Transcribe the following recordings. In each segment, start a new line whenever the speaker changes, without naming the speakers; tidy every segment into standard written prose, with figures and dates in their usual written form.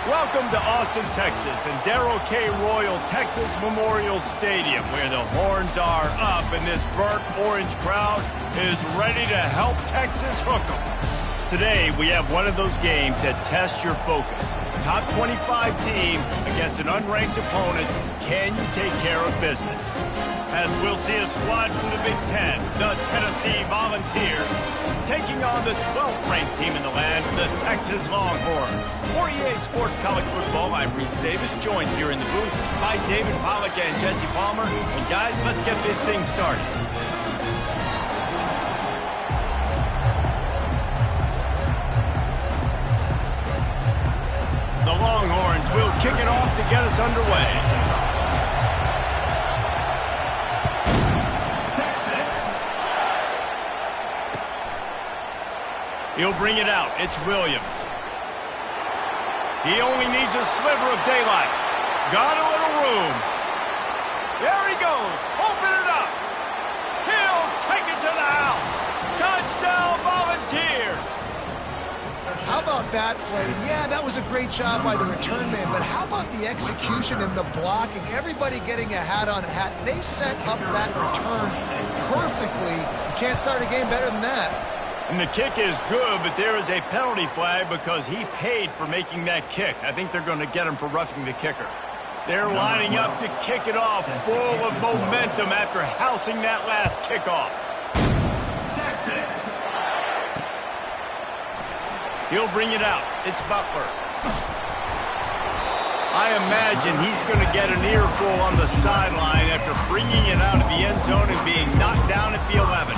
Welcome to Austin, Texas, and Darrell K. Royal Texas Memorial Stadium, where the horns are up and this burnt orange crowd is ready to help Texas hook 'em. Today, we have one of those games that tests your focus. Top 25 team against an unranked opponent. Can you take care of business? As we'll see a squad from the Big Ten, the Tennessee Volunteers, taking on the 12th ranked team in the land, the Texas Longhorns. For EA Sports College Football, I'm Reese Davis, joined here in the booth by David Pollack and Jesse Palmer. And guys, let's get this thing started. The Longhorns will kick it off to get us underway. He'll bring it out. It's Williams. He only needs a sliver of daylight. Got a little room. There he goes. Open it up. He'll take it to the house. Touchdown, Volunteers.
How about that play? Yeah, that was a great job by the return man, but how about the execution and the blocking? Everybody getting a hat on a hat. They set up that return perfectly. You can't start a game better than that.
And the kick is good, but there is a penalty flag because he paid for making that kick. I think they're going to get him for roughing the kicker. They're lining up to kick it off, full of momentum after housing that last kickoff.
Texas.
He'll bring it out. It's Butler. I imagine he's going to get an earful on the sideline after bringing it out of the end zone and being knocked down at the 11.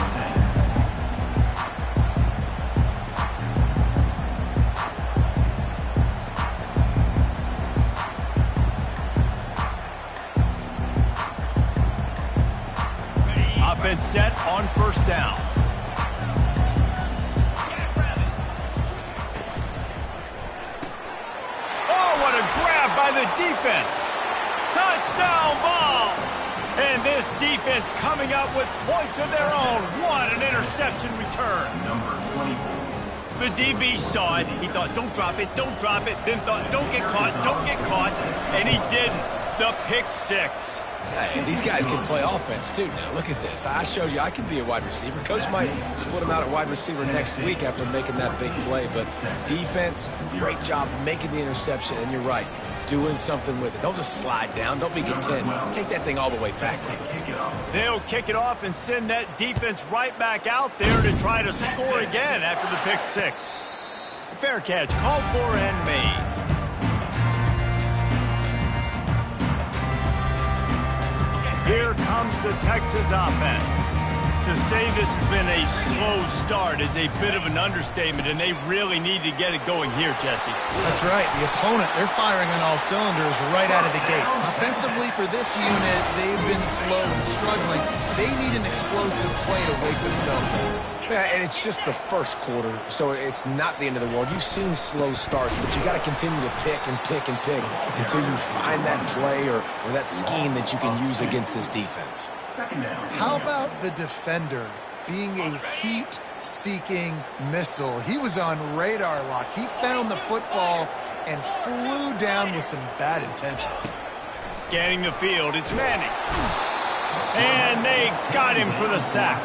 Offense set on first down. Oh, what a grab by the defense. Touchdown Vols. And this defense coming up with points of their own. What an interception return.
Number 24.
The DB saw it. He thought, don't drop it, don't drop it. Then thought, don't get caught, don't get caught. And he didn't. The pick six.
And these guys can play offense, too. Now, look at this. I showed you I could be a wide receiver. Coach might split him out at wide receiver next week after making that big play. But defense, great job making the interception. And you're right, doing something with it. Don't just slide down. Don't be content. Take that thing all the way back.
They'll kick it off and send that defense right back out there to try to score again after the pick six. Fair catch, called for and made. Here comes the Texas offense. To say this has been a slow start is a bit of an understatement, and they really need to get it going here, Jesse.
That's right. The opponent, they're firing on all cylinders right out of the gate. Offensively for this unit, they've been slow and struggling. They need an explosive play to wake themselves up.
Yeah, and it's just the first quarter, so it's not the end of the world. You've seen slow starts, but you got to continue to pick and pick and pick until you find that play or that scheme that you can use against this defense.
How about the defender being a heat-seeking missile? He was on radar lock. He found the football and flew down with some bad intentions.
Scanning the field, it's Manning. And they got him for the sack.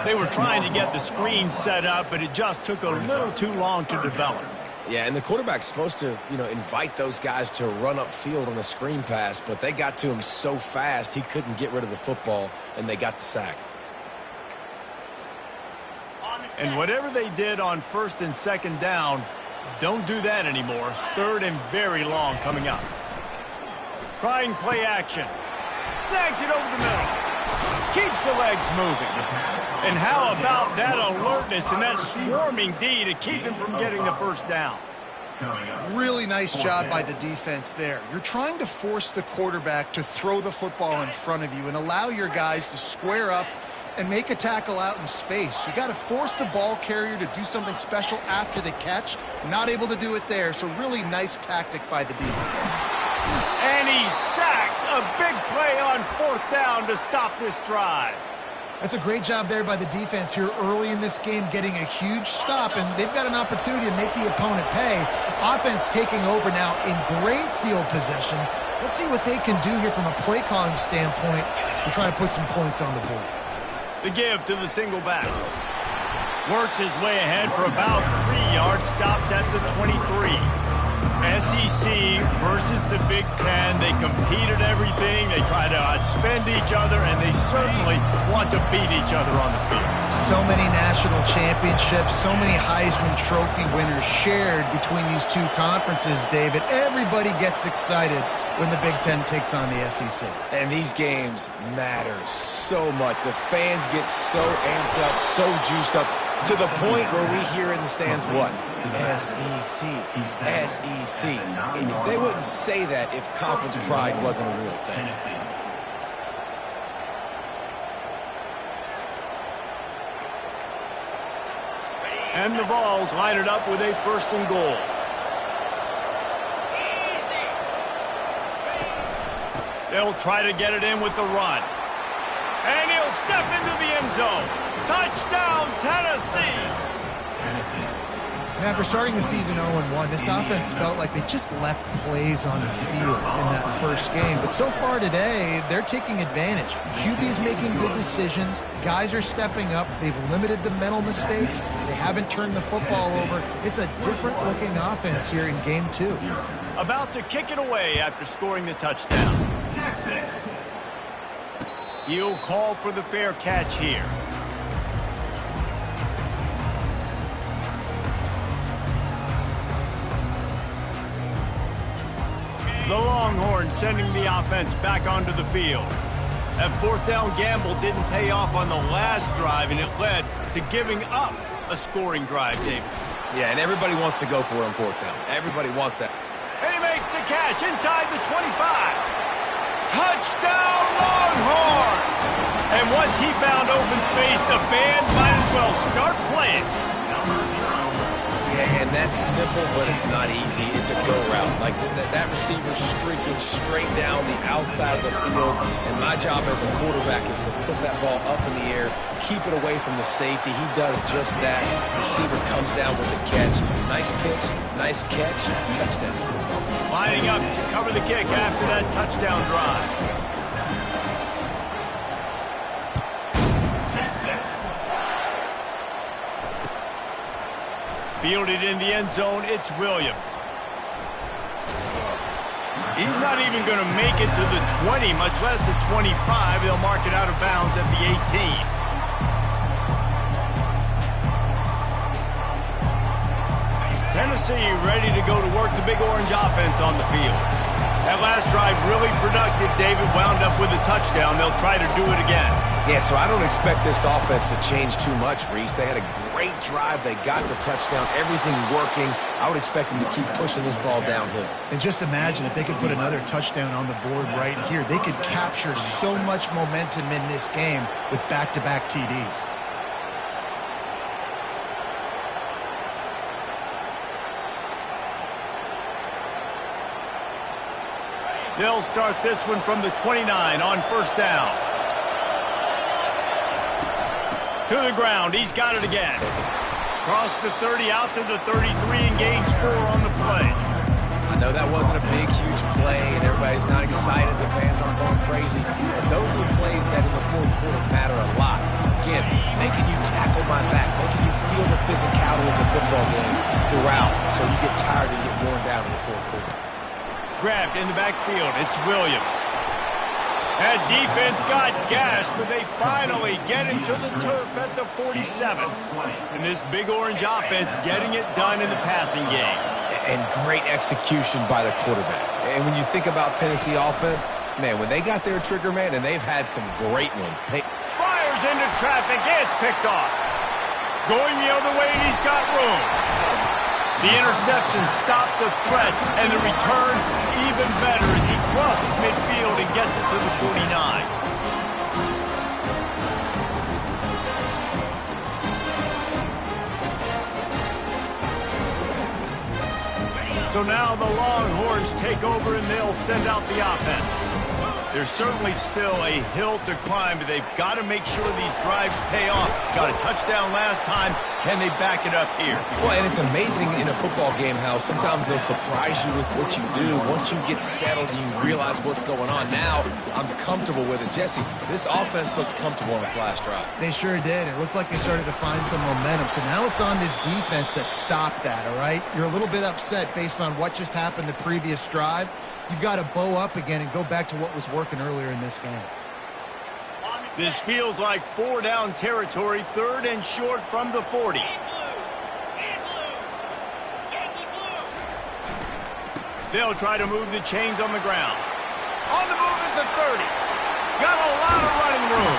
They were trying to get the screen set up, but it just took a little too long to develop.
Yeah, and the quarterback's supposed to, invite those guys to run upfield on a screen pass, but they got to him so fast he couldn't get rid of the football, and they got the sack.
And whatever they did on first and second down, don't do that anymore. Third and very long coming up. Trying play action. Snags it over the middle. Keeps the legs moving. And how about that alertness and that swarming D to keep him from getting the first down?
Really nice job by the defense there. You're trying to force the quarterback to throw the football in front of you and allow your guys to square up and make a tackle out in space. You got to force the ball carrier to do something special after the catch. Not able to do it there, so really nice tactic by the defense.
And he's sacked. A big play on fourth down to stop this drive.
That's a great job there by the defense here early in this game, getting a huge stop, and they've got an opportunity to make the opponent pay. Offense taking over now in great field possession. Let's see what they can do here from a play calling standpoint to try to put some points on the board.
The give to the single back. Works his way ahead for about 3 yards, stopped at the 23. SEC versus the Big Ten. They compete at everything. They try to outspend each other, and they certainly want to beat each other on the field.
So many national championships, so many Heisman Trophy winners shared between these two conferences, David. Everybody gets excited when the Big Ten takes on the SEC.
And these games matter so much. The fans get so amped up, so juiced up, to the point where we hear in the stands what? SEC, SEC. They wouldn't say that if conference pride wasn't a real thing.
And the Vols line it up with a 1st and goal. They'll try to get it in with the run. And he'll step into the end zone. Touchdown, Tennessee!
And after starting the season 0-1, this offense felt like they just left plays on the field in that first game. But so far today, they're taking advantage. QB's making good decisions. Guys are stepping up. They've limited the mental mistakes. They haven't turned the football over. It's a different-looking offense here in Game 2.
About to kick it away after scoring the touchdown.
Texas.
He'll call for the fair catch here. The Longhorns sending the offense back onto the field. That 4th down gamble didn't pay off on the last drive, and it led to giving up a scoring drive, David.
Yeah, and everybody wants to go for it on 4th down. Everybody wants that.
And he makes the catch inside the 25. Touchdown, Longhorn! And once he found open space, the band might as well start playing.
Yeah, and that's simple, but it's not easy. It's a go route. Like that receiver streaking straight down the outside of the field. And my job as a quarterback is to put that ball up in the air, keep it away from the safety. He does just that. Receiver comes down with the catch. Nice pitch, nice catch, touchdown.
Lining up to cover the kick after that touchdown drive. Fielded in the end zone, it's Williams. He's not even going to make it to the 20, much less the 25. They'll mark it out of bounds at the 18. Tennessee ready to go to work the Big Orange offense on the field. That last drive really productive. David wound up with a touchdown. They'll try to do it again.
Yeah, so I don't expect this offense to change too much, Reese. They had a great drive. They got the touchdown. Everything working. I would expect them to keep pushing this ball downhill.
And just imagine if they could put another touchdown on the board right here. They could capture so much momentum in this game with back-to-back TDs.
They'll start this one from the 29 on 1st down. To the ground, he's got it again. Across the 30, out to the 33, and gains 4 on the play.
I know that wasn't a big, huge play, and everybody's not excited. The fans aren't going crazy. But those are the plays that in the 4th quarter matter a lot. Again, making you tackle my back, making you feel the physicality of the football game throughout, so you get tired and get worn down in the 4th quarter.
Grabbed in the backfield, it's Williams. That defense got gashed, but they finally get into the turf at the 47. And this Big Orange offense getting it done in the passing game.
And great execution by the quarterback. And when you think about Tennessee offense, man, when they got their trigger man, and they've had some great ones.
Fires into traffic, it's picked off. Going the other way, and he's got room. The interception stopped the threat, and the return even better as he crosses midfield and gets it to the 49. So now the Longhorns take over, and they'll send out the offense. There's certainly still a hill to climb, but they've got to make sure these drives pay off. Got a touchdown last time. Can they back it up here?
Well, and it's amazing in a football game how sometimes they'll surprise you with what you do. Once you get settled and you realize what's going on, now I'm comfortable with it. Jesse, this offense looked comfortable on its last drive.
They sure did. It looked like they started to find some momentum. So now it's on this defense to stop that, all right? You're a little bit upset based on what just happened the previous drive. You've got to bow up again and go back to what was working earlier in this game.
This feels like 4-down territory, 3rd and short from the 40. They'll try to move the chains on the ground. On the move at the 30. Got a lot of running room.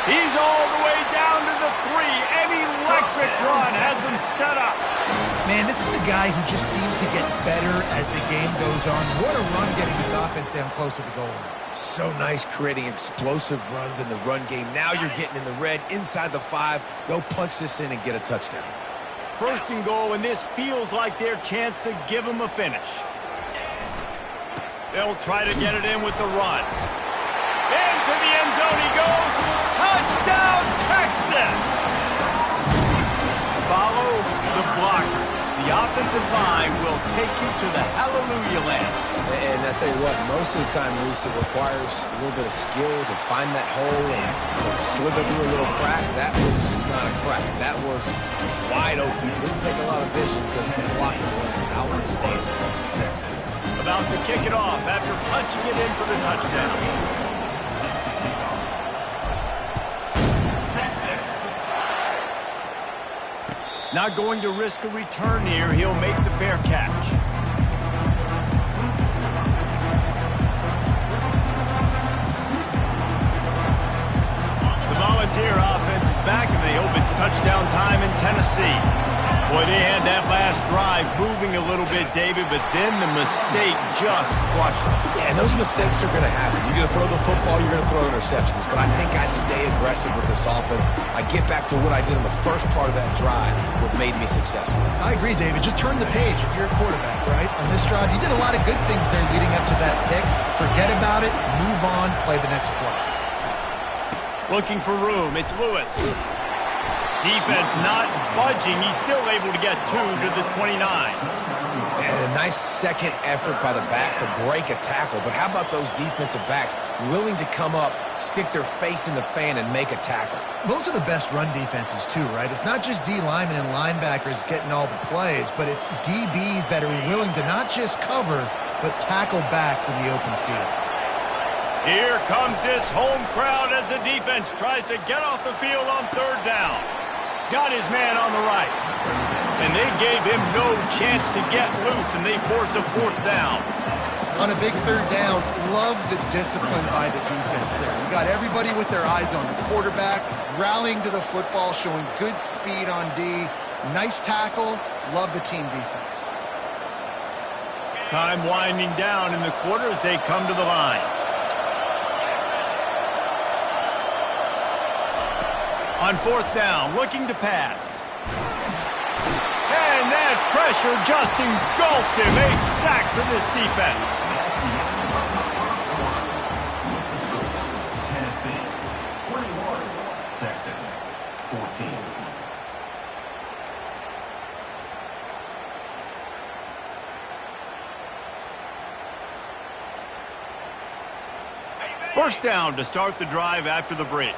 He's all the way down to the 3. An electric run has him set up.
Man, this is a guy who just seems to get better as the game goes on. What a run getting his offense down close to the goal line.
So nice creating explosive runs in the run game. Now you're getting in the red, inside the 5. Go punch this in and get a touchdown.
1st and goal, and this feels like their chance to give him a finish. They'll try to get it in with the run. Into the end zone he goes. Touchdown, Texas! Follow the blocker. The offensive line will take you to the hallelujah land.
And I tell you what, most of the time, Reese, it requires a little bit of skill to find that hole and slither through a little crack. That was not a crack. That was wide open. Didn't take a lot of vision because the blocking was outstanding.
About to kick it off after punching it in for the touchdown. Not going to risk a return here. He'll make the fair catch. The Volunteer offense is back, and they hope it's touchdown time in Tennessee. Boy, they had that last drive moving a little bit, David, but then the mistake just crushed them.
Yeah, and those mistakes are going to happen. You're going to throw the football, you're going to throw interceptions. But I think I stay aggressive with this offense. I get back to what I did in the first part of that drive, what made me successful.
I agree, David. Just turn the page if you're a quarterback, right? On this drive, you did a lot of good things there leading up to that pick. Forget about it, move on, play the next play.
Looking for room, it's Lewis. Defense not budging. He's still able to get 2 to the 29.
And a nice second effort by the back to break a tackle. But how about those defensive backs willing to come up, stick their face in the fan, and make a tackle?
Those are the best run defenses, too, right? It's not just D linemen and linebackers getting all the plays, but it's DBs that are willing to not just cover, but tackle backs in the open field.
Here comes this home crowd as the defense tries to get off the field on 3rd down. Got his man on the right. And they gave him no chance to get loose, and they force a 4th down.
On a big 3rd down, love the discipline by the defense there. You got everybody with their eyes on the quarterback, rallying to the football, showing good speed on D. Nice tackle. Love the team defense.
Time winding down in the quarter as they come to the line. On 4th down, looking to pass. And that pressure just engulfed him. A sack for this defense.
Tennessee 21, Texas 14.
First down to start the drive after the break.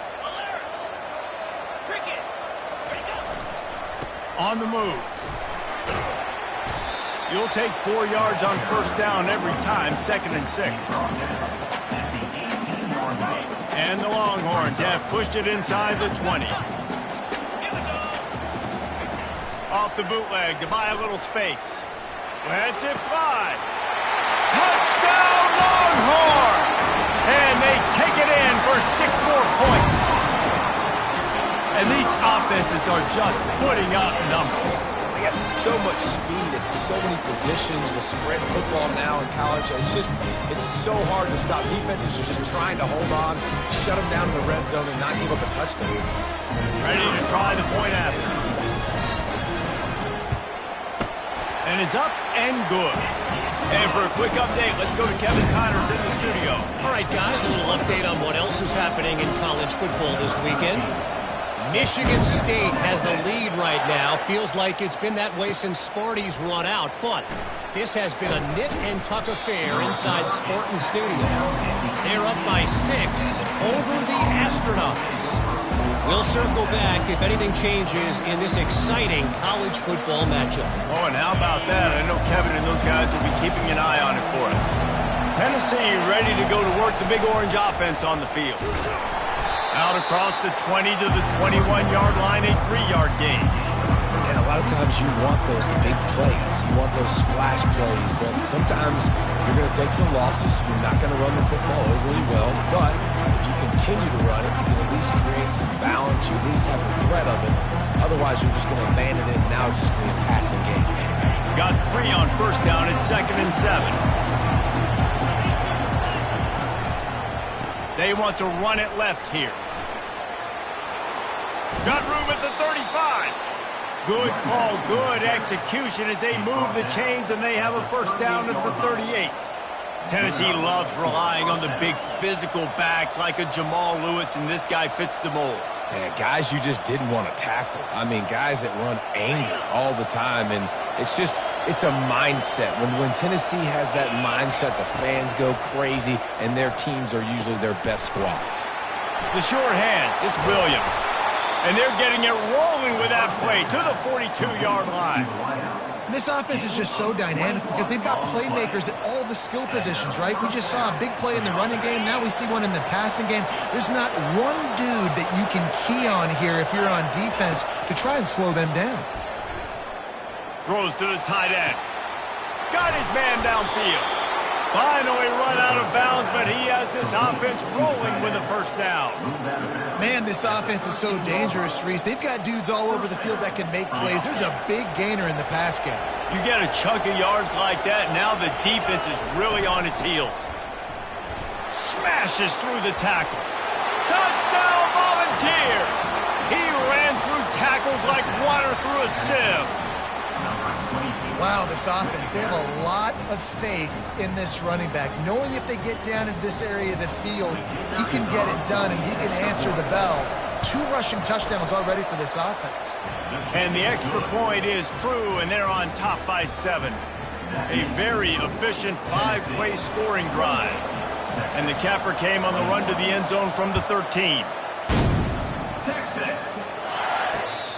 On the move. You'll take 4 yards on 1st down every time, 2nd and 6. And the Longhorns have pushed it inside the 20. Off the bootleg to buy a little space. Lets it fly. Touchdown, Longhorn! And they take it in for 6 more points. And these offenses are just putting up numbers.
They got so much speed at so many positions with spread football now in college. It's so hard to stop. Defenses are just trying to hold on, shut them down in the red zone, and not give up a touchdown.
Ready to try the point after. And it's up and good. And for a quick update, let's go to Kevin Connors in the studio.
All right, guys, a little update on what else is happening in college football this weekend. Michigan State has the lead right now. Feels like it's been that way since Sparty's run out, but this has been a nip and tuck affair inside Spartan Studio. They're up by 6 over the Astronauts. We'll circle back if anything changes in this exciting college football matchup.
Oh, and how about that? I know Kevin and those guys will be keeping an eye on it for us. Tennessee ready to go to work the Big Orange offense on the field. Out across the 20 to the 21-yard line, a 3-yard gain.
And a lot of times you want those big plays. You want those splash plays, but sometimes you're going to take some losses. You're not going to run the football overly well, but if you continue to run it, you can at least create some balance. You at least have the threat of it. Otherwise, you're just going to abandon it, and now it's just going to be a passing game.
Got 3 on first down at 2nd and 7. They want to run it left here. Got room at the 35. Good call, good execution as they move the chains and they have a first down at the 38. Tennessee loves relying on the big physical backs like a Jamal Lewis, and this guy fits the mold.
Yeah, guys you just didn't want to tackle. I mean, guys that run anger all the time, and it's a mindset. When Tennessee has that mindset, the fans go crazy, and their teams are usually their best squads.
The short hands, it's Williams. And they're getting it rolling with that play to the 42-yard line.
And this offense is just so dynamic because they've got playmakers at all the skill positions, right? We just saw a big play in the running game. Now we see one in the passing game. There's not one dude that you can key on here if you're on defense to try and slow them down.
Throws to the tight end. Got his man downfield. Finally run out of bounds, but he has this offense rolling with a first down.
Man, this offense is so dangerous, Reese. They've got dudes all over the field that can make plays. There's a big gainer in the pass game.
You get a chunk of yards like that, now the defense is really on its heels. Smashes through the tackle. Touchdown, Volunteers! He ran through tackles like water through a sieve.
Wow, this offense, they have a lot of faith in this running back, knowing if they get down into this area of the field, he can get it done and he can answer the bell. 2 rushing touchdowns already for this offense.
And the extra point is true, and they're on top by 7. A very efficient 5-play scoring drive. And the capper came on the run to the end zone from the 13.
Texas.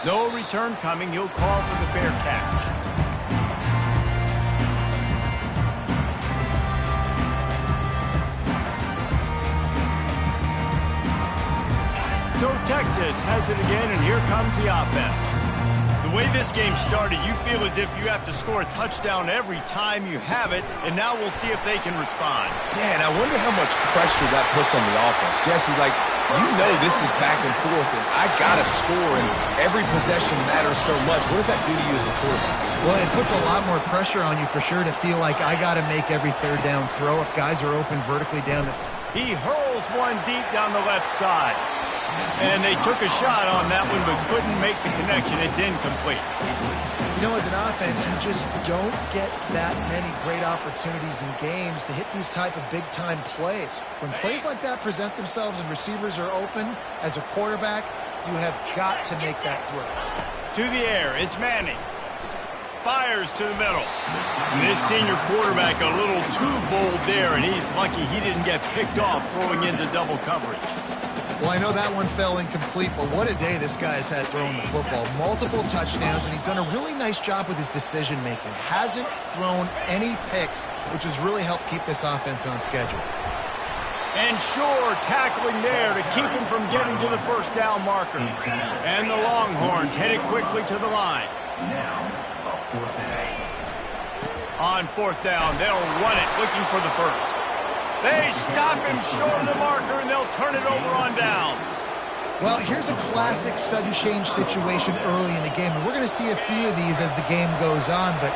No return coming. He'll call for the fair catch. So Texas has it again, and here comes the offense. The way this game started, you feel as if you have to score a touchdown every time you have it, and now we'll see if they can respond.
Yeah, and I wonder how much pressure that puts on the offense. Jesse, like, you know this is back and forth, and I got to score, and every possession matters so much. What does that do to you as a quarterback?
Well, it puts a lot more pressure on you for sure to feel like I got to make every third down throw if guys are open vertically down the field.
He hurls one deep down the left side. And they took a shot on that one but couldn't make the connection. It's incomplete.
You know, as an offense, you just don't get that many great opportunities in games to hit these type of big-time plays. When plays like that present themselves and receivers are open, as a quarterback, you have got to make that throw.
To the air, it's Manning. Fires to the middle. And this senior quarterback a little too bold there, and he's lucky he didn't get picked off throwing into double coverage.
Well, I know that one fell incomplete, but what a day this guy has had throwing the football. Multiple touchdowns, and he's done a really nice job with his decision-making. Hasn't thrown any picks, which has really helped keep this offense on schedule.
And sure, tackling there to keep him from getting to the first down marker. And the Longhorns headed quickly to the line. On 4th down, they'll run it, looking for the first. They stop him short of the marker, and they'll turn it over on downs.
Well, here's a classic sudden change situation early in the game, and we're going to see a few of these as the game goes on, but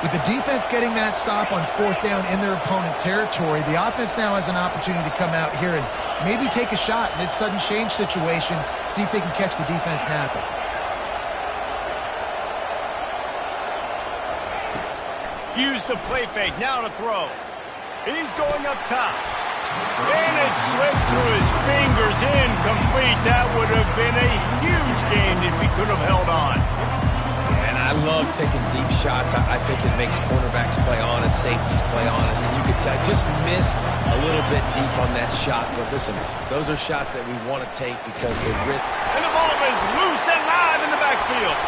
with the defense getting that stop on 4th down in their opponent territory, the offense now has an opportunity to come out here and maybe take a shot in this sudden change situation, see if they can catch the defense napping.
Use the play fake, now to throw. He's going up top. And it slips through his fingers, incomplete. That would have been a huge gain if he could have held on.
And I love taking deep shots. I think it makes cornerbacks play honest, safeties play honest, and you could tell just missed a little bit deep on that shot. But listen, those are shots that we want to take because they risk.
And the ball is loose and live in the backfield.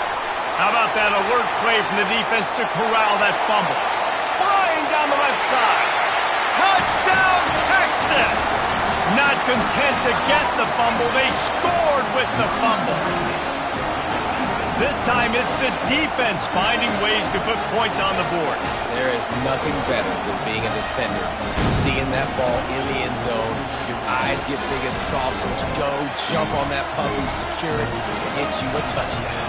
How about that alert play from the defense to corral that fumble? Flying down the left side. Touchdown, Texas! Not content to get the fumble, they scored with the fumble. This time it's the defense finding ways to put points on the board.
There is nothing better than being a defender, seeing that ball in the end zone, your eyes get big as saucers, go, jump on that puppy, secure it, get you a touchdown.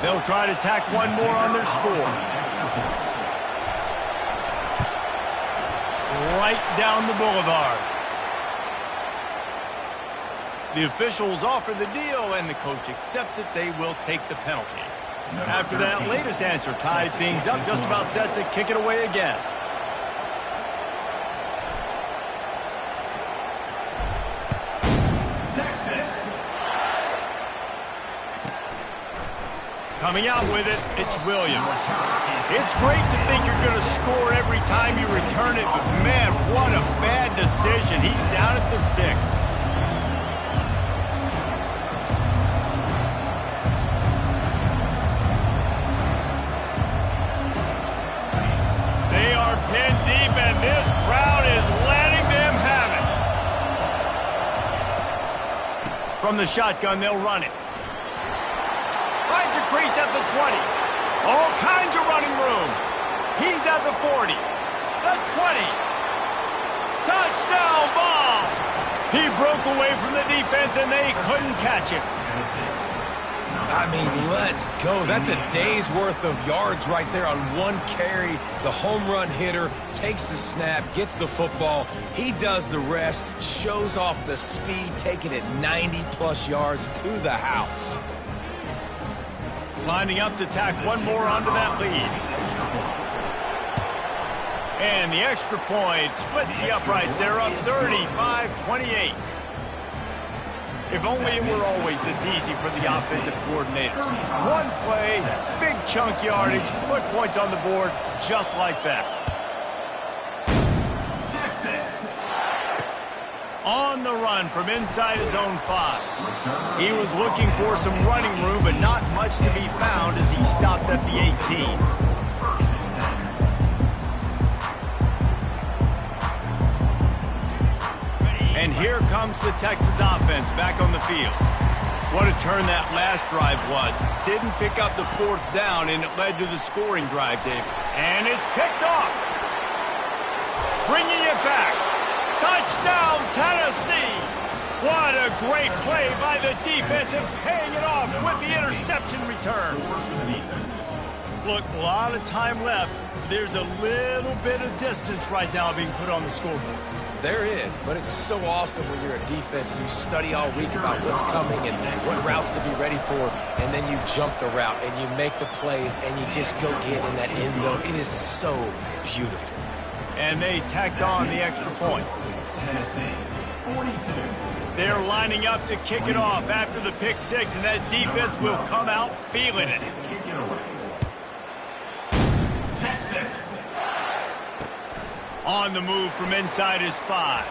They'll try to tack one more on their score. Right down the boulevard. The officials offer the deal, and the coach accepts it. They will take the penalty. After that latest answer tied things up, just about set to kick it away again.
Texas.
Coming out with it, it's Williams. It's great to think you're going to score every time you return it, but man, what a bad decision. He's down at the 6. They are pinned deep, and this crowd is letting them have it. From the shotgun, they'll run it. Finds a crease at the 20. All kinds of running room. He's at the 40. The 20. Touchdown ball. He broke away from the defense, and they couldn't catch him.
I mean, let's go. That's a day's worth of yards right there on one carry. The home run hitter takes the snap, gets the football. He does the rest, shows off the speed, taking it 90-plus yards to the house.
Lining up to tack one more onto that lead. And the extra point splits the uprights. They're up 35-28. If only it were always this easy for the offensive coordinator. One play, big chunk yardage, put points on the board just like that.
Texas.
On the run from inside his own 5. He was looking for some running room, but not much to be found as he stopped at the 18. And here comes the Texas offense back on the field. What a turn that last drive was. Didn't pick up the 4th down, and it led to the scoring drive, David. And it's picked off. Bringing it back. Touchdown, Tennessee. What a great play by the defense and paying it off with the interception return. Look, a lot of time left. There's a little bit of distance right now being put on the scoreboard.
There is, but it's so awesome when you're a defense and you study all week about what's coming and what routes to be ready for, and then you jump the route and you make the plays and you just go get in that end zone. It is so beautiful.
And they tacked on the extra point.
Tennessee, 42.
They're lining up to kick it off after the pick 6, and that defense will come out feeling it.
Kick it away. Texas.
On the move from inside his 5.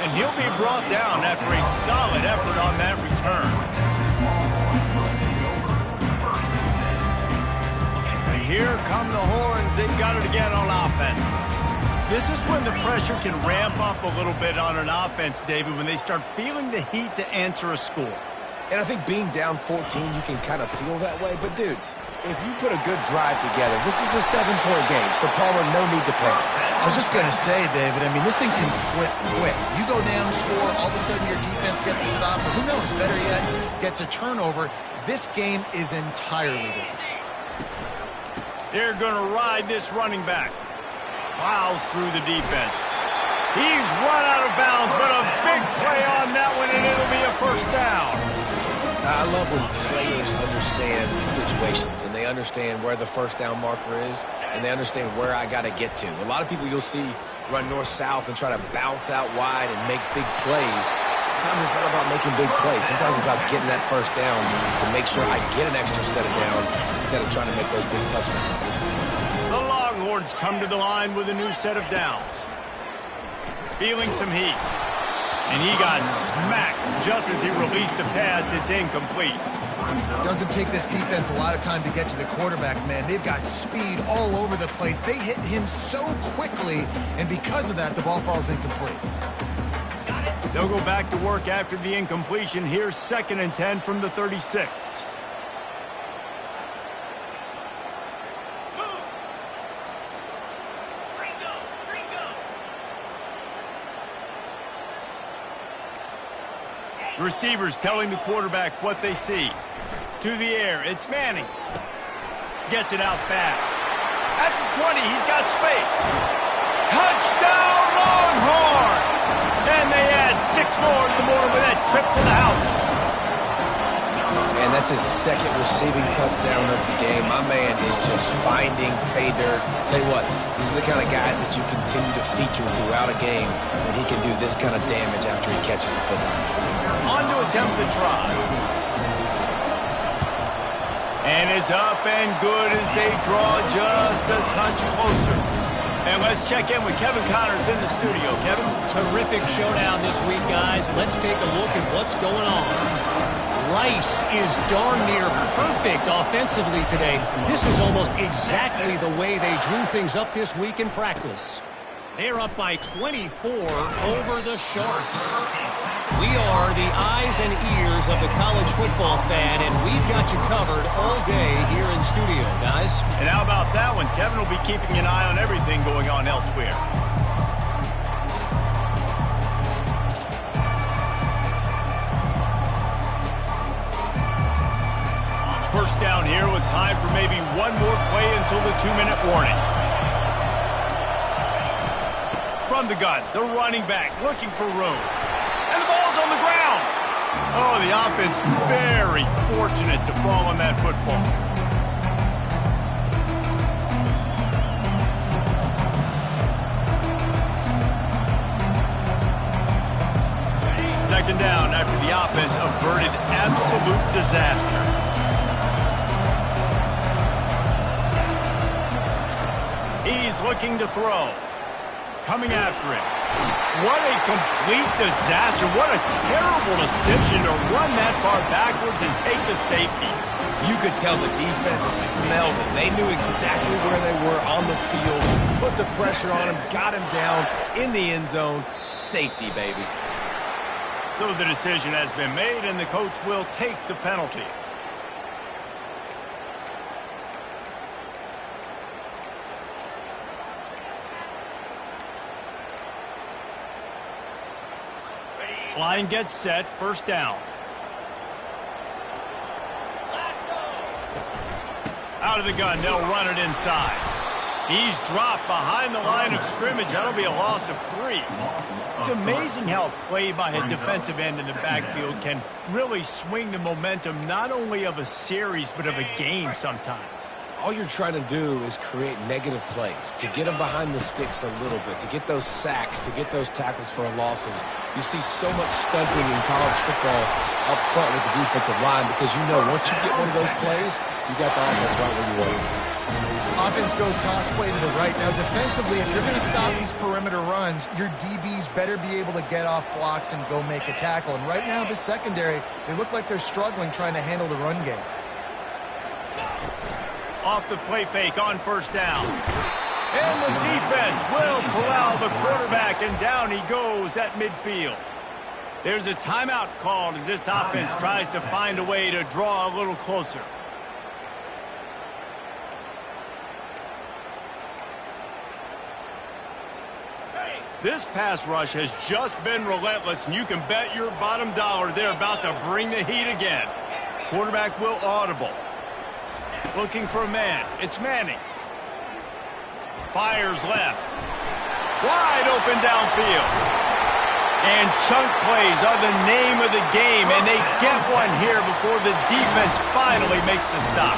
And he'll be brought down after a solid effort on that return. And here come the horns. They've got it again on offense. This is when the pressure can ramp up a little bit on an offense, David, when they start feeling the heat to answer a score.
And I think being down 14, you can kind of feel that way. But, dude, if you put a good drive together, this is a 7-point game, so Palmer, no need to panic.
I was just going to say, David, I mean, this thing can flip quick. You go down, score, all of a sudden your defense gets a stop, or who knows, better yet, gets a turnover. This game is entirely different.
They're going to ride this running back. Plows through the defense. He's run out of bounds, but a big play on that one, and it'll be a first down.
I love when players understand situations and they understand where the first down marker is and they understand where I got to get to. A lot of people you'll see run north-south and try to bounce out wide and make big plays. Sometimes it's not about making big plays. Sometimes it's about getting that first down to make sure I get an extra set of downs instead of trying to make those big touchdowns.
The Longhorns come to the line with a new set of downs. Feeling some heat. And he got smacked just as he released the pass. It's incomplete.
Doesn't take this defense a lot of time to get to the quarterback, man. They've got speed all over the place. They hit him so quickly, and because of that, the ball falls incomplete.
They'll go back to work after the incompletion. Here's 2nd and 10 from the 36. Receivers telling the quarterback what they see. To the air, it's Manning. Gets it out fast. At the 20, he's got space. Touchdown, Longhorns! And they add 6 more to the morning with that trip to the house.
And that's his 2nd receiving touchdown of the game. My man is just finding pay dirt. Tell you what, these are the kind of guys that you continue to feature throughout a game when he can do this kind of damage after he catches the football.
On to attempt the try. And it's up and good as they draw just a touch closer. And let's check in with Kevin Connors in the studio. Kevin?
Terrific showdown this week, guys. Let's take a look at what's going on. Rice is darn near perfect offensively today. This is almost exactly the way they drew things up this week in practice. They're up by 24 over the Sharks. We are the eyes and ears of the college football fan, and we've got you covered all day here in studio, guys.
And how about that one? Kevin will be keeping an eye on everything going on elsewhere. First down here with time for maybe one more play until the 2-minute warning. From the gun, the running back looking for room. And the ball's on the ground. Oh, the offense very fortunate to fall on that football. Second down after the offense averted absolute disaster. He's looking to throw. Coming after it. What a complete disaster. What a terrible decision to run that far backwards and take the safety.
You could tell the defense smelled it. They knew exactly where they were on the field, put the pressure on him, got him down in the end zone. Safety, baby.
So the decision has been made, and the coach will take the penalty. Line gets set, first down. Out of the gun, they'll run it inside. He's dropped behind the line of scrimmage. That'll be a loss of 3. It's amazing how a play by a defensive end in the backfield can really swing the momentum not only of a series but of a game sometimes.
All you're trying to do is create negative plays, to get them behind the sticks a little bit, to get those sacks, to get those tackles for losses. You see so much stunting in college football up front with the defensive line because you know once you get one of those plays, you got the offense right where you want it.
Offense goes toss play to the right. Now, defensively, if you're going to stop these perimeter runs, your DBs better be able to get off blocks and go make a tackle. And right now, the secondary, they look like they're struggling trying to handle the run game.
Off the play fake on first down. And the defense will corral the quarterback, and down he goes at midfield. There's a timeout called as this offense tries to find a way to draw a little closer. This pass rush has just been relentless, and you can bet your bottom dollar they're about to bring the heat again. Quarterback will audible. Looking for a man. It's Manning. Fires left. Wide open downfield. And chunk plays are the name of the game, and they get one here before the defense finally makes the stop.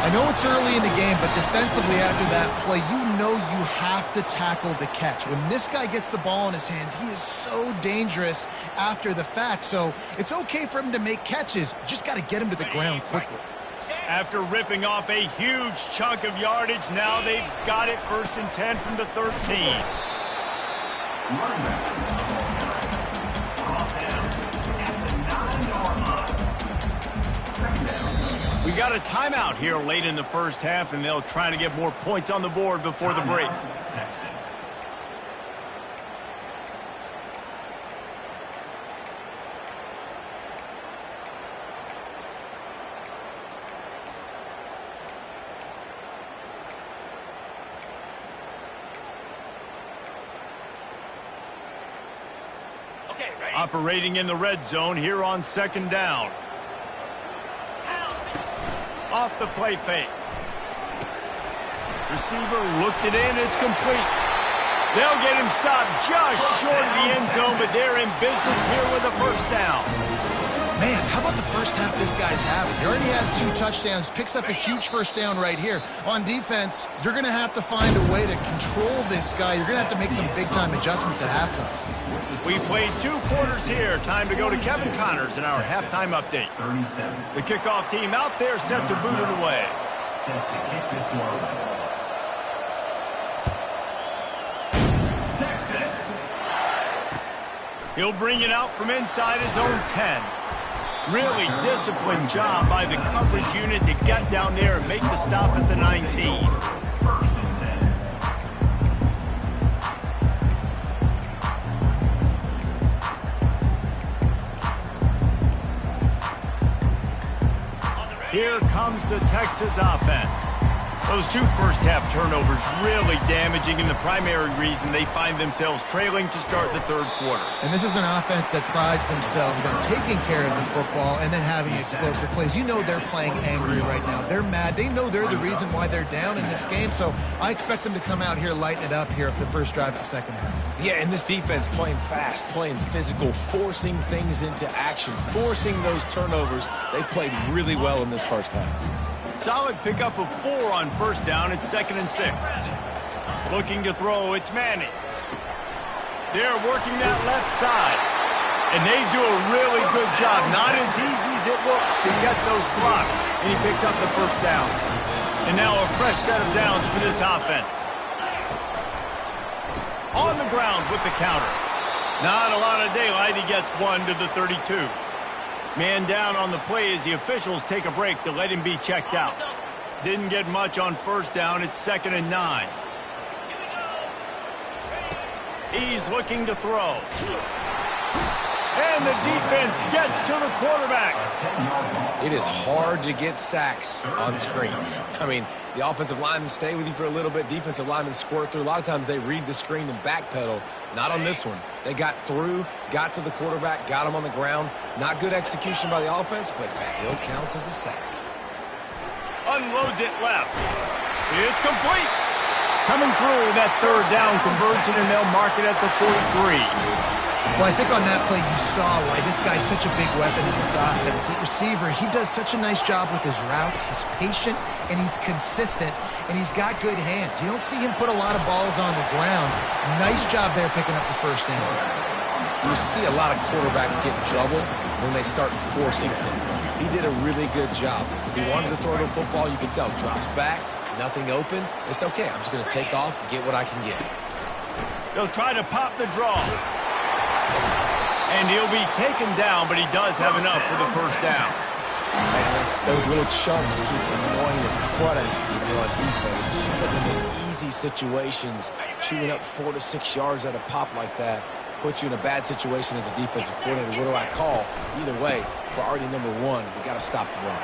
I know it's early in the game, but defensively after that play, you know you have to tackle the catch. When this guy gets the ball in his hands, he is so dangerous after the fact. So it's okay for him to make catches. You just got to get him to the ground quickly.
After ripping off a huge chunk of yardage, now they've got it 1st and 10 from the 13. We got a timeout here late in the first half, and they'll try to get more points on the board before the break. Operating in the red zone here on 2nd down. Off the play fake. Receiver looks it in. It's complete. They'll get him stopped just short of the end zone, but they're in business here with a 1st down.
Man, how about the first half this guy's having? He already has 2 touchdowns, picks up a huge 1st down right here. On defense, you're going to have to find a way to control this guy. You're going to have to make some big-time adjustments at halftime.
We played 2 quarters here. Time to go to Kevin Connors in our halftime update. The kickoff team out there set to boot it away.
Set to kick this one. Texas.
He'll bring it out from inside his own 10. Really disciplined job by the coverage unit to get down there and make the stop at the 19. Here comes the Texas offense. Those 2 first-half turnovers really damaging, and the primary reason they find themselves trailing to start the 3rd quarter.
And this is an offense that prides themselves on taking care of the football and then having explosive plays. You know they're playing angry right now. They're mad. They know they're the reason why they're down in this game, so I expect them to come out here, lighten it up here for the first drive of the 2nd half.
Yeah, and this defense playing fast, playing physical, forcing things into action, forcing those turnovers. They played really well in this first half.
Solid pickup of 4 on 1st down. It's 2nd and 6. Looking to throw, it's Manning. They're working that left side. And they do a really good job. Not as easy as it looks to get those blocks. And he picks up the 1st down. And now a fresh set of downs for this offense. On the ground with the counter. Not a lot of daylight. He gets 1 to the 32. Man down on the play as the officials take a break to let him be checked out. Didn't get much on 1st down. It's 2nd and 9. He's looking to throw. And the defense gets to the quarterback.
It is hard to get sacks on screens. I mean, the offensive linemen stay with you for a little bit. Defensive linemen squirt through. A lot of times they read the screen and backpedal. Not on this one. They got through, got to the quarterback, got him on the ground. Not good execution by the offense, but it still counts as a sack.
Unloads it left. It's complete. Coming through that 3rd down conversion, and they'll mark it at the 43.
Well, I think on that play you saw why this guy's such a big weapon in this offense. At receiver, he does such a nice job with his routes. He's patient, and he's consistent, and he's got good hands. You don't see him put a lot of balls on the ground. Nice job there picking up the 1st down.
You see a lot of quarterbacks get in trouble when they start forcing things. He did a really good job. If he wanted to throw the football, you can tell. Drops back, nothing open. It's okay. I'm just going to take off, get what I can get.
They'll try to pop the draw. And he'll be taken down, but he does have enough for the 1st down.
Man, those little chunks keep annoying the crud out of you on defense. Put them in easy situations, chewing up 4 to 6 yards at a pop like that. Put you in a bad situation as a defensive coordinator. What do I call? Either way, priority number 1, we got to stop the run.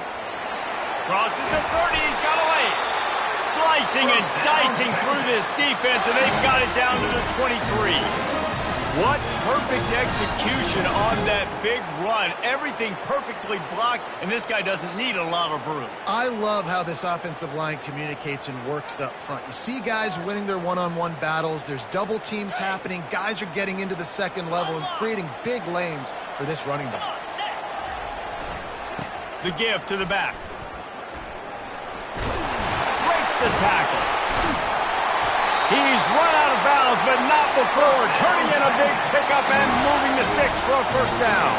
Crosses the 30. He's got away. Slicing and dicing through this defense, and they've got it down to the 23. What perfect execution on that big run. Everything perfectly blocked, and this guy doesn't need a lot of room.
I love how this offensive line communicates and works up front. You see guys winning their one-on-one battles. There's double teams happening. Guys are getting into the second level and creating big lanes for this running back.
The give to the back. Breaks the tackle. He's run out of bounds, but not before turning in a big pickup and moving the sticks for a first down.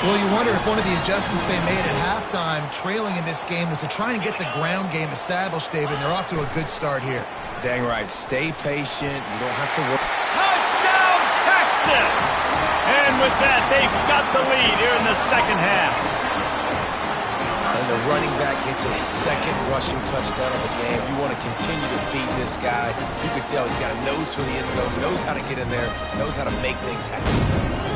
Well, you wonder if one of the adjustments they made at halftime, trailing in this game, was to try and get the ground game established, David. They're off to a good start here.
Dang right. Stay patient. You don't have to work.
Touchdown, Texas! And with that, they've got the lead here in the second half.
And the running back gets his second rushing touchdown of the game. You want to continue to feed this guy. You can tell he's got a nose for the end zone, knows how to get in there, knows how to make things happen.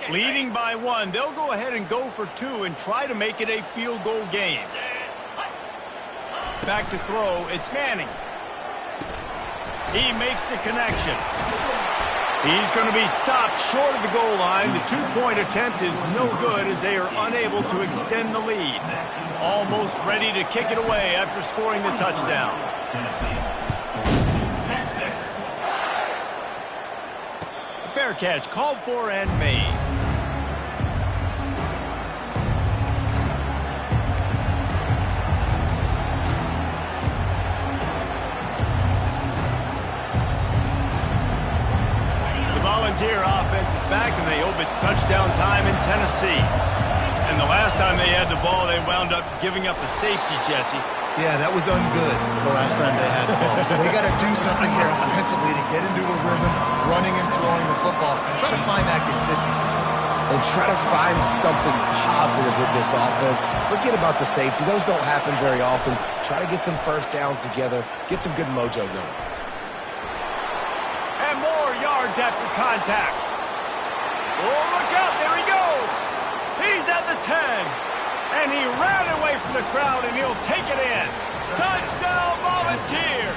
Leading by 1, they'll go ahead and go for 2 and try to make it a field goal game. Back to throw, it's Manning. He makes the connection. He's going to be stopped short of the goal line. The 2-point attempt is no good as they are unable to extend the lead. Almost ready to kick it away after scoring the touchdown. Fair catch called for and made. Volunteer offense is back, and they hope it's touchdown time in Tennessee. And the last time they had the ball, they wound up giving up a safety, Jesse.
Yeah, that was ungood the last time they had the ball. So they got to do something here offensively to get into a rhythm, running and throwing the football. Try to find that consistency.
And try to find something positive with this offense. Forget about the safety. Those don't happen very often. Try to get some first downs together. Get some good mojo going.
And more yards after contact. Oh, look out. There he goes. He's at the 10. And he ran away from the crowd, and he'll take it in. Touchdown, Volunteers.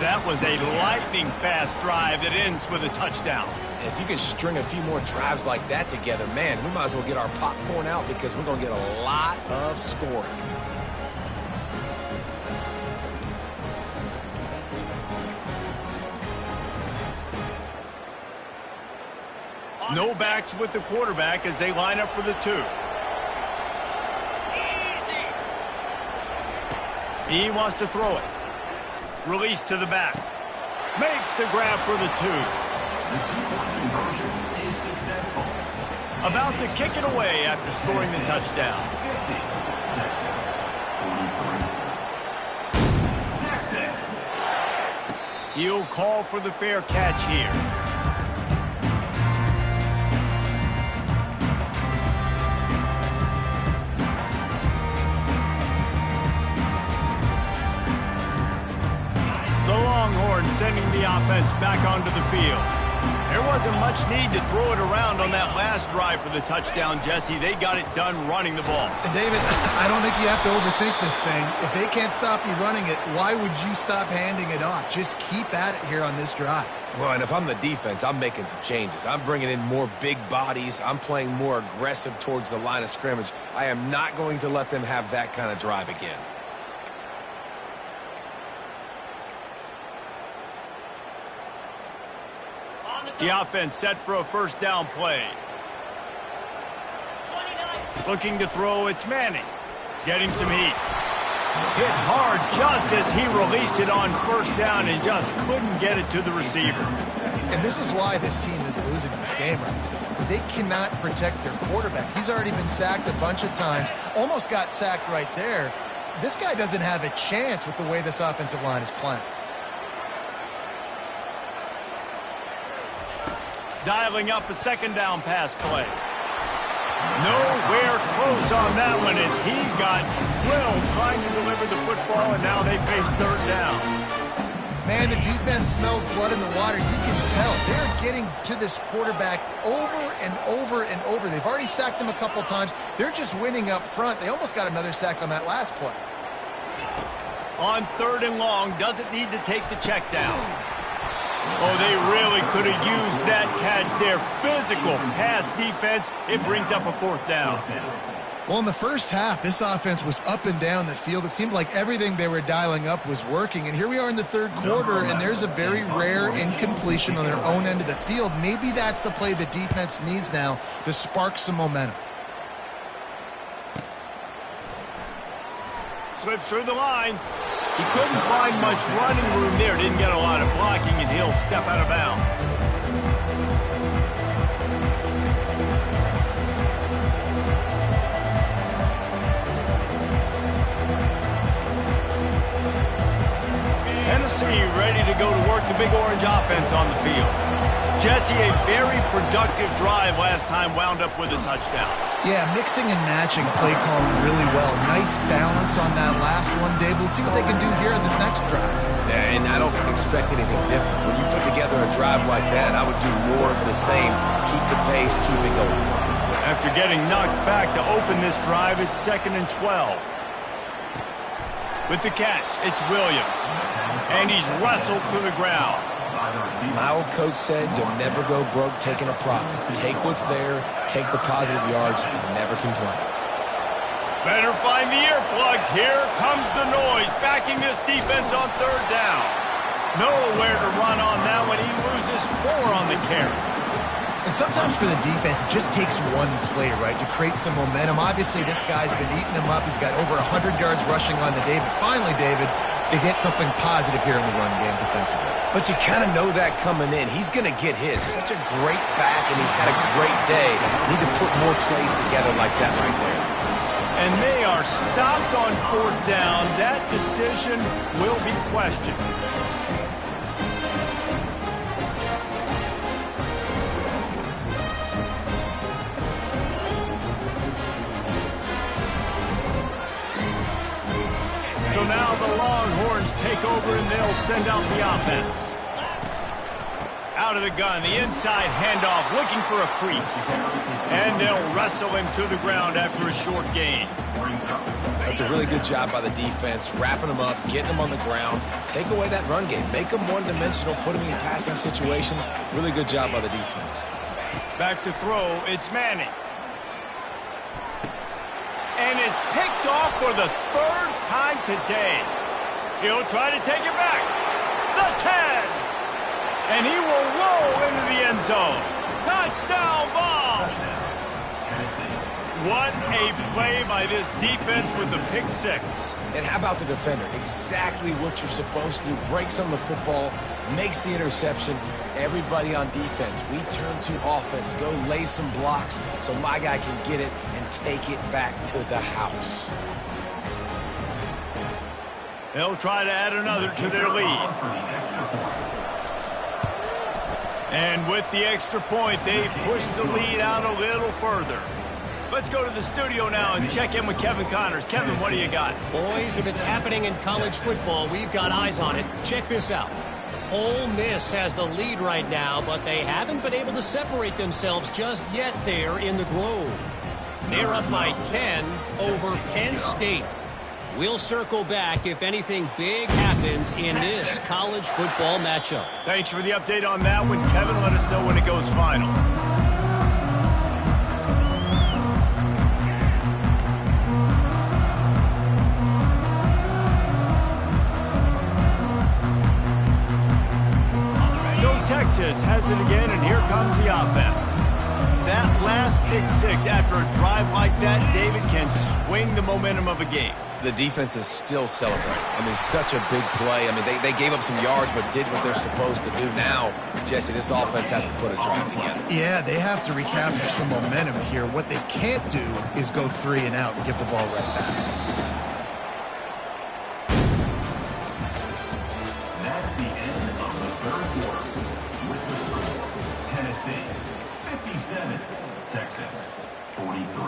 That was a lightning-fast drive that ends with a touchdown.
If you can string a few more drives like that together, man, we might as well get our popcorn out because we're going to get a lot of scoring.
No backs with the quarterback as they line up for the 2. He wants to throw it. Release to the back. Makes the grab for the 2. About to kick it away after scoring the touchdown. He'll call for the fair catch here. Sending the offense back onto the field. There wasn't much need to throw it around on that last drive for the touchdown, Jesse. They got it done running the ball.
And David, I don't think you have to overthink this thing. If they can't stop you running it, why would you stop handing it off? Just keep at it here on this drive.
Well, and if I'm the defense, I'm making some changes. I'm bringing in more big bodies. I'm playing more aggressive towards the line of scrimmage. I am not going to let them have that kind of drive again.
The offense set for a first down play. Looking to throw, it's Manning. Getting some heat. Hit hard just as he released it on first down and just couldn't get it to the receiver.
And this is why this team is losing this game right now. They cannot protect their quarterback. He's already been sacked a bunch of times. Almost got sacked right there. This guy doesn't have a chance with the way this offensive line is playing.
Dialing up a second down pass play. Nowhere close on that one as he got drilled trying to deliver the football, and now they face third down.
Man, the defense smells blood in the water. You can tell. They're getting to this quarterback over and over and over. They've already sacked him a couple times. They're just winning up front. They almost got another sack on that last play.
On third and long, doesn't need to take the check down. Oh, they really could have used that catch there. Physical pass defense. It brings up a fourth down.
Well, in the first half, this offense was up and down the field. It seemed like everything they were dialing up was working. And here we are in the third quarter, and there's a very rare incompletion on their own end of the field. Maybe that's the play the defense needs now to spark some momentum.
Slips through the line. He couldn't find much running room there. Didn't get a lot of blocking, and he'll step out of bounds. Tennessee ready to go to work the Big Orange offense on the field. Jesse, a very productive drive last time, wound up with a touchdown.
Yeah, mixing and matching play calling really well. Nice balance on that last one, Dave. Let's see what they can do here in this next drive.
Yeah, and I don't expect anything different. When you put together a drive like that, I would do more of the same. Keep the pace, keep it going.
After getting knocked back to open this drive, it's 2nd and 12. With the catch, it's Williams. And he's wrestled to the ground.
My old coach said you'll never go broke taking a profit. Take what's there, take the positive yards, and never complain.
Better find the earplugs. Here comes the noise, backing this defense on third down. Nowhere to run on that one. He loses 4 on the carry.
And sometimes for the defense, it just takes one play, right, to create some momentum. Obviously, this guy's been eating him up. He's got over 100 yards rushing on the day. But finally, David, they get something positive here in the run game defensively.
But you kind of know that coming in. He's going to get his. Such a great back, and he's had a great day. Need to put more plays together like that right there.
And they are stopped on fourth down. That decision will be questioned. So now the Longhorns take over and they'll send out the offense. Out of the gun, the inside handoff, looking for a crease. And they'll wrestle him to the ground after a short gain.
That's a really good job by the defense, wrapping him up, getting him on the ground. Take away that run game. Make him one-dimensional, put him in passing situations. Really good job by the defense.
Back to throw, it's Manning. And it's picked off for the 3rd time today. He'll try to take it back. The 10. And he will roll into the end zone. Touchdown ball. What a play by this defense with the pick 6.
And how about the defender? Exactly what you're supposed to do. Breaks on the football, makes the interception. Everybody on defense, we turn to offense. Go lay some blocks so my guy can get it and take it back to the house.
They'll try to add another to their lead. And with the extra point, they push the lead out a little further. Let's go to the studio now and check in with Kevin Connors. Kevin, what do you got?
Boys, if it's happening in college football, we've got eyes on it. Check this out. Ole Miss has the lead right now, but they haven't been able to separate themselves just yet there in the Grove. They're up by 10 over Penn State. We'll circle back if anything big happens in this college football matchup.
Thanks for the update on that one, Kevin. Let us know when it goes final. Texas has it again, and here comes the offense. That last pick 6 after a drive like that, David, can swing the momentum of a game.
The defense is still celebrating. I mean, such a big play. I mean, they gave up some yards but did what they're supposed to do. Now, Jesse, this offense has to put a drive together.
Yeah, they have to recapture some momentum here. What they can't do is go 3 and out and give the ball right back.
That's the end of the 3rd quarter. With the score, Tennessee 57, Texas 43.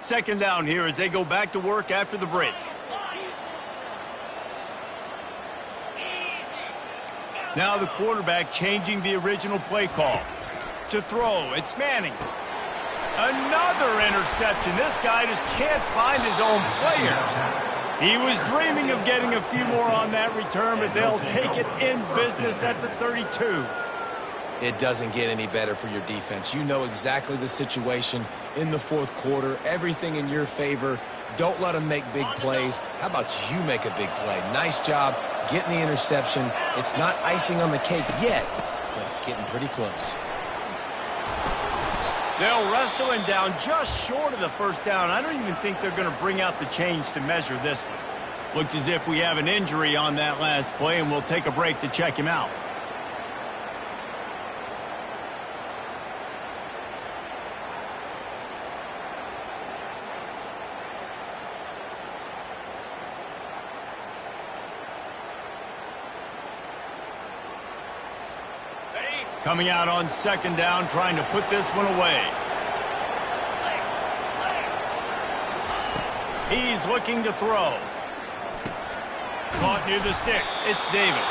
Second down here as they go back to work after the break. Now the quarterback changing the original play call. To throw, it's Manning. Another interception. This guy just can't find his own players. He was dreaming of getting a few more on that return, but they'll take it in business at the 32.
It doesn't get any better for your defense. You know exactly the situation in the fourth quarter. Everything in your favor. Don't let them make big plays. How about you make a big play? Nice job getting the interception. It's not icing on the cake yet, but it's getting pretty close.
They'll wrestle him down just short of the first down. I don't even think they're going to bring out the chains to measure this one. Looks as if we have an injury on that last play, and we'll take a break to check him out. Coming out on second down, trying to put this one away. He's looking to throw. Caught near the sticks. It's Davis.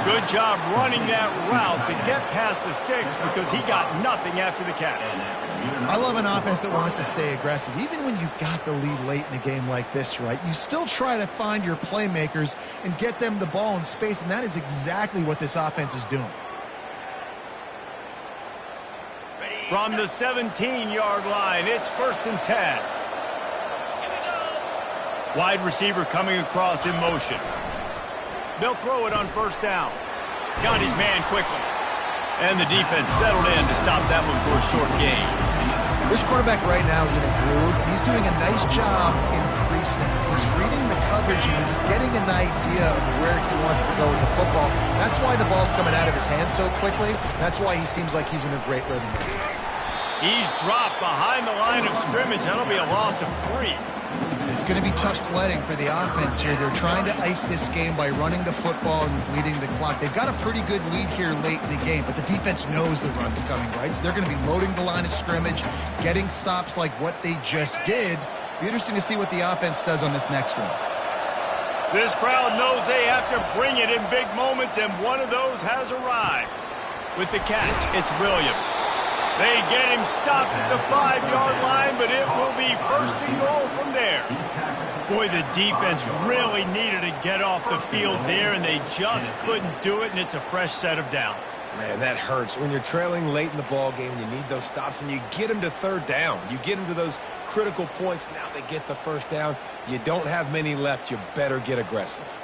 Good job running that route to get past the sticks because he got nothing after the catch.
I love an offense that wants to stay aggressive. Even when you've got the lead late in a game like this, right, you still try to find your playmakers and get them the ball in space, and that is exactly what this offense is doing.
From the 17-yard line, it's 1st and 10. Wide receiver coming across in motion. They'll throw it on first down. Got his man quickly. And the defense settled in to stop that one for a short gain.
This quarterback right now is in a groove. He's doing a nice job in pre-snap. He's reading the coverage and he's getting an idea of where he wants to go with the football. That's why the ball's coming out of his hands so quickly. That's why he seems like he's in a great rhythm.
He's dropped behind the line of scrimmage. That'll be a loss of 3.
It's going to be tough sledding for the offense here. They're trying to ice this game by running the football and bleeding the clock. They've got a pretty good lead here late in the game, but the defense knows the run's coming, right? So they're going to be loading the line of scrimmage, getting stops like what they just did. Be interesting to see what the offense does on this next one.
This crowd knows they have to bring it in big moments, and one of those has arrived. With the catch, it's Williams. They get him stopped at the 5-yard line, but it will be 1st and goal from there. Boy, the defense really needed to get off the field there, and they just couldn't do it, and it's a fresh set of downs.
Man, that hurts. When you're trailing late in the ball game, you need those stops, and you get them to 3rd down. You get them to those critical points. Now they get the 1st down. You don't have many left. You better get aggressive.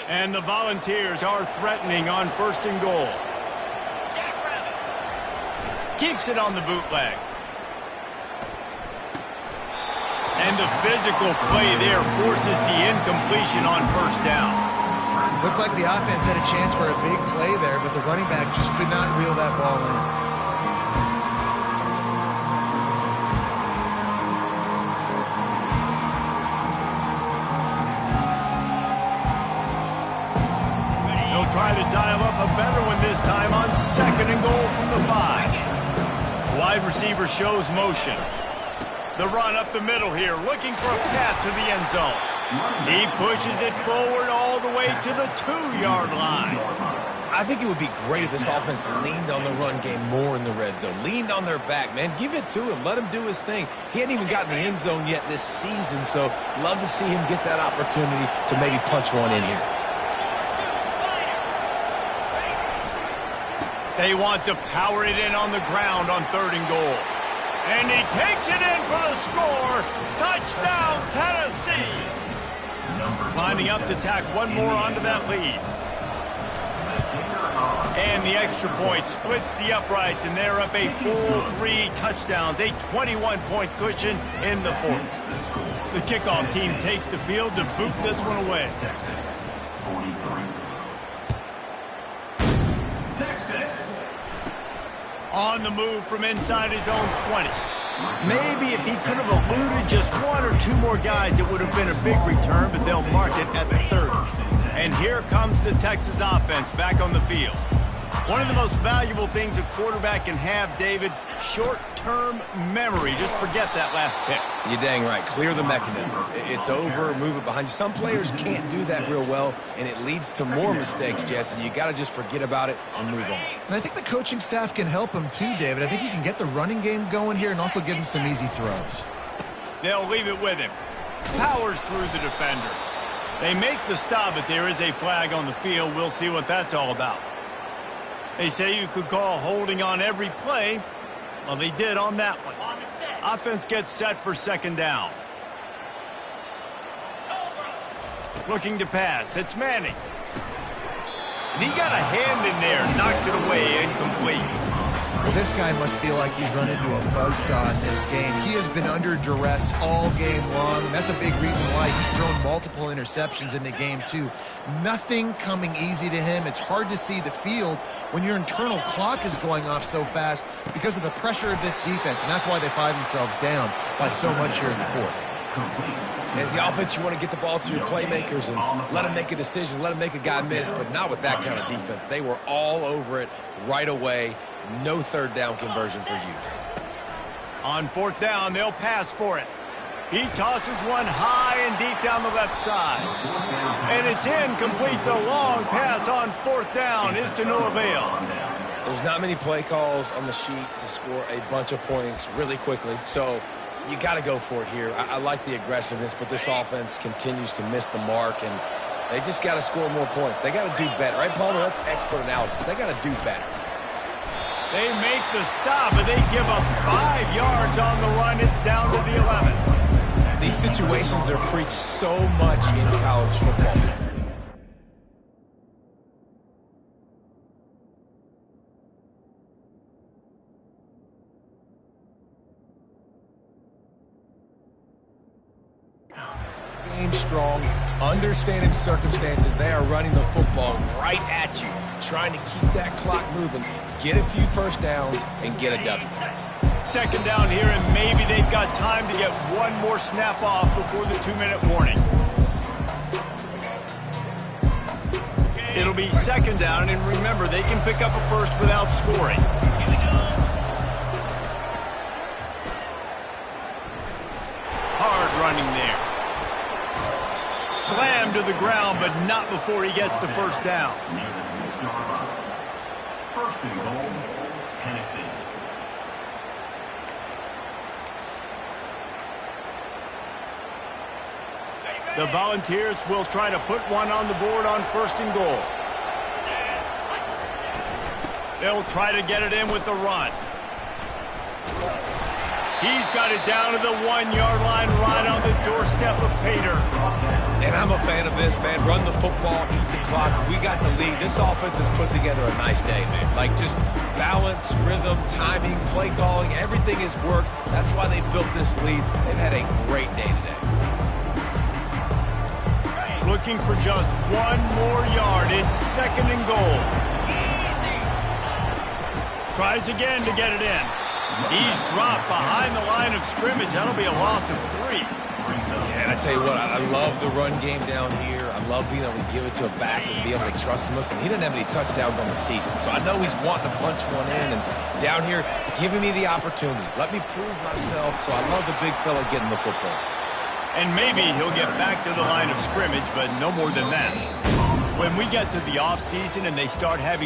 And the Volunteers are threatening on 1st and goal. Keeps it on the bootleg. And the physical play there forces the incompletion on 1st down.
Looked like the offense had a chance for a big play there, but the running back just could not reel that ball in.
They'll try to dial up a better one this time on 2nd and goal from the 5. Wide receiver shows motion. The run up the middle here, looking for a path to the end zone. He pushes it forward all the way to the 2-yard line.
I think it would be great if this offense leaned on the run game more in the red zone. Leaned on their back, man. Give it to him. Let him do his thing. He hadn't even gotten the end zone yet this season, so love to see him get that opportunity to maybe punch one in here.
They want to power it in on the ground on 3rd and goal. And he takes it in for the score. Touchdown, Tennessee. Lining up to tack one more onto that lead. And the extra point splits the uprights, and they're up a full 3 touchdowns, a 21-point cushion in the 4th. The kickoff team takes the field to boot this one away. On the move from inside his own 20. Maybe if he could have eluded just 1 or 2 more guys, it would have been a big return, but they'll mark it at the 30. And here comes the Texas offense back on the field. One of the most valuable things a quarterback can have, David, short-term memory. Just forget that last pick.
You're dang right. Clear the mechanism. It's over, move it behind you. Some players can't do that real well, and it leads to more mistakes, Jesse. You got to just forget about it and move on.
And I think the coaching staff can help him too, David. I think you can get the running game going here and also give him some easy throws.
They'll leave it with him. Powers through the defender. They make the stop, but there is a flag on the field. We'll see what that's all about. They say you could call holding on every play. Well, they did on that one. Offense gets set for second down. Looking to pass. It's Manning. And he got a hand in there. Knocks it away. Incomplete.
Well, this guy must feel like he's run into a buzzsaw in this game. He has been under duress all game long. That's a big reason why he's thrown multiple interceptions in the game, too. Nothing coming easy to him. It's hard to see the field when your internal clock is going off so fast because of the pressure of this defense, and that's why they find themselves down by so much here in the fourth.
As the offense, you want to get the ball to your playmakers and let them make a decision, let them make a guy miss, but not with that kind of defense. They were all over it right away. No third down conversion for you.
On fourth down, they'll pass for it. He tosses one high and deep down the left side. And it's incomplete. The long pass on fourth down is to no avail.
There's not many play calls on the sheet to score a bunch of points really quickly, so you got to go for it here. I like the aggressiveness, but this offense continues to miss the mark, and they just got to score more points. They got to do better. Right, Palmer? That's expert analysis. They got to do better.
They make the stop, and they give up 5 yards on the run. It's down to the 11.
These situations are preached so much in college football. Strong, understanding circumstances. They are running the football right at you, trying to keep that clock moving, get a few first downs, and get a W.
Second down here, and maybe they've got time to get one more snap off before the 2-minute warning. It'll be second down, and remember, they can pick up a first without scoring. Hard running there. Slammed to the ground, but not before he gets the first down.
Near the 6-yard line. First and goal, Tennessee.
The Volunteers will try to put one on the board on first and goal. They'll try to get it in with the run. He's got it down to the 1-yard line right on the doorstep of Pater.
And I'm a fan of this, man. Run the football, eat the clock. We got the lead. This offense has put together a nice day, man. Like just balance, rhythm, timing, play calling, everything has worked. That's why they built this lead. They've had a great day today.
Looking for just one more yard. It's second and goal. Tries again to get it in. He's dropped behind the line of scrimmage. That'll be a loss of 3.
Yeah, and I tell you what, I love the run game down here. I love being able to give it to a back and be able to trust him. Listen, he didn't have any touchdowns on the season, so I know he's wanting to punch one in. And down here, giving me the opportunity. Let me prove myself. So I love the big fella getting the football.
And maybe he'll get back to the line of scrimmage, but no more than that. When we get to the offseason and they start having